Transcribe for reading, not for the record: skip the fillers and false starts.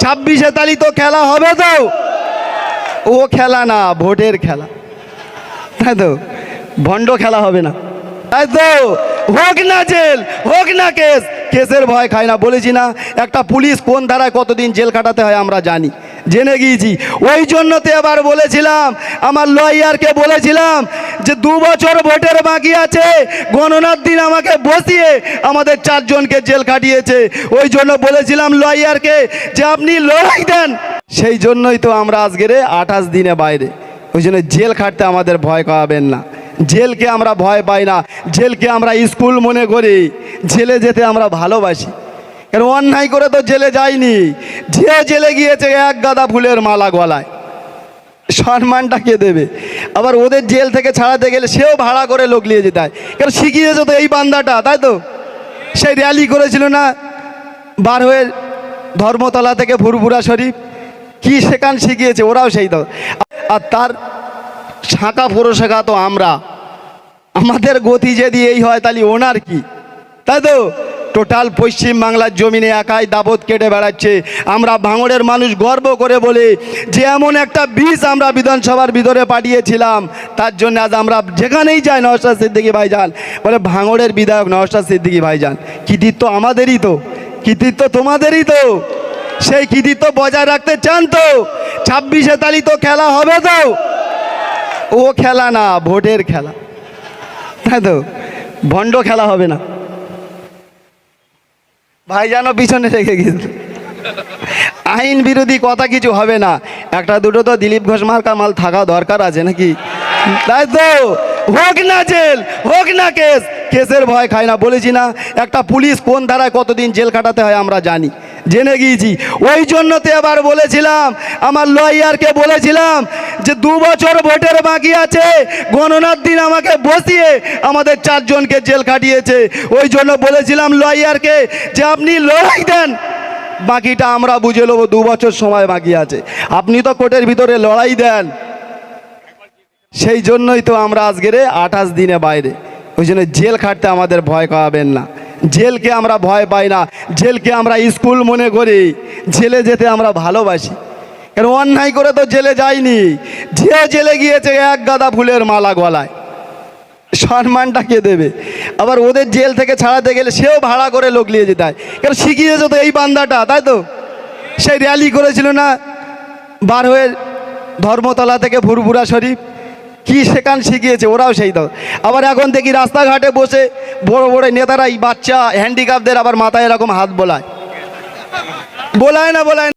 26 তারিখ তো খেলা হবে তো, ও খেলা না, ভোটের খেলা, তাই তো? ভণ্ড খেলা হবে না, তাই তো? হোক না জেল, হোক না কেস, কেসের ভয় খায় না। বলেছি না, একটা পুলিশ কোন ধারায় কতদিন জেল কাটাতে হয় আমরা জানি, জেনে গিয়েছি। ওই জন্য তো এবার বলেছিলাম, আমার লয়ারকে বলেছিলাম যে 2 বছর ভোটের বাকি আছে, গণনার দিন আমাকে বসিয়ে আমাদের 4 জনকে জেল কাটিয়েছে। ওই জন্য বলেছিলাম লয়ারকে যে আপনি লড়াই দেন। সেই জন্যই তো আমরা আজকের 28 দিনে বাইরে। ওই জন্য জেল খাটতে আমাদের ভয় পাবেন না, জেলকে আমরা ভয় পাই না, জেলকে আমরা স্কুল মনে করি, জেলে যেতে আমরা ভালোবাসি। কারণ অন্যায় করে তো জেলে যায়নি, যে জেলে গিয়েছে এক গাদা ফুলের মালা গলায়, সম্মানটা কে দেবে? আবার ওদের জেল থেকে ছাড়াতে গেলে সেও ভাড়া করে লোক নিয়ে যেতে হয়, কারণ শিখিয়েছে তো এই বান্দাটা, তাই তো? সেই র্যালি করেছিল না বার হয়ে ধর্মতলা থেকে ফুরফুরা শরীফ, কি সেখান শিখিয়েছে, ওরাও সেই তো। আর তার শাঁখা পুরোশাখা তো আমরা, আমাদের গতি যদি এই হয় তাহলে ওনার কি, তাই তো? টোটাল পশ্চিম বাংলার জমিনে একাই দাবত কেটে বেড়াচ্ছে। আমরা ভাঙড়ের মানুষ গর্ব করে বলে যে এমন একটা বীজ আমরা বিধানসভার ভিতরে পাঠিয়েছিলাম, তার জন্য আজ আমরা যেখানেই যাই নওশাদ সিদ্দিকী ভাইজান বলে ভাঙড়ের বিধায়ক নওশাদ সিদ্দিকী ভাইজান। কৃতিত্ব আমাদেরই তো, কৃতিত্ব তোমাদেরই তো। সেই কৃতিত্ব বজায় রাখতে চান তো? 26 তারিখ তো খেলা হবে তো, ও খেলা না, ভোটের খেলা, তাই তো? ভণ্ড খেলা হবে না। ভাইজানও পিছনে রেখে গেছে, আইন বিরোধী কথা কিছু হবে না। একটা দুটো তো দিলীপ ঘোষ মার্কা মাল থাকা দরকার আছে নাকি, তাই তো? হোক না জেল, হোক না কেস, কেসের ভয় খায় না। বলেছি না, একটা পুলিশ কোন ধারায় কতদিন জেল কাটাতে হয় আমরা জানি, জেনে গিয়েছি। ওই জন্য তো এবার বলেছিলাম, আমার লয়ারকে বলেছিলাম যে 2 বছর ভোটের বাকি আছে, গণনার দিন আমাকে বসিয়ে আমাদের 4 জনকে জেল কাটিয়েছে। ওই জন্য বলেছিলাম লয়ারকে যে আপনি লড়াই দেন, বাকিটা আমরা বুঝে নেব, 2 বছর সময় বাকি আছে, আপনি তো কোর্টের ভিতরে লড়াই দেন। সেই জন্যই তো আমরা আজকের 28 দিনে বাইরে। ওই জন্য জেল খাটতে আমাদের ভয় পাবেন না, জেলকে আমরা ভয় পাই না, জেলকে আমরা স্কুল মনে করি, জেলে যেতে আমরা ভালোবাসি। কারণ অন্যায় করে তো জেলে যায়নি, যে জেলে গিয়েছে এক গাদা ফুলের মালা গলায়, সম্মানটা কে দেবে? আবার ওদের জেল থেকে ছাড়াতে গেলে সেও ভাড়া করে লোক নিয়ে যেতে হয়, কারণ শিখিয়েছে তো এই বান্দাটা, তাই তো? সেই র্যালি করেছিল না বার হয়ে ধর্মতলা থেকে ফুরফুরা শরীফ, কি সেখান শিখিয়েছে, ওরাও সেই তো। আবার এখন দেখি রাস্তাঘাটে বসে বড় বড় নেতারাই বাচ্চা হ্যান্ডিক্যাপদের আবার মাথায় এরকম হাত বোলায়, বোলায় না, বোলায় না।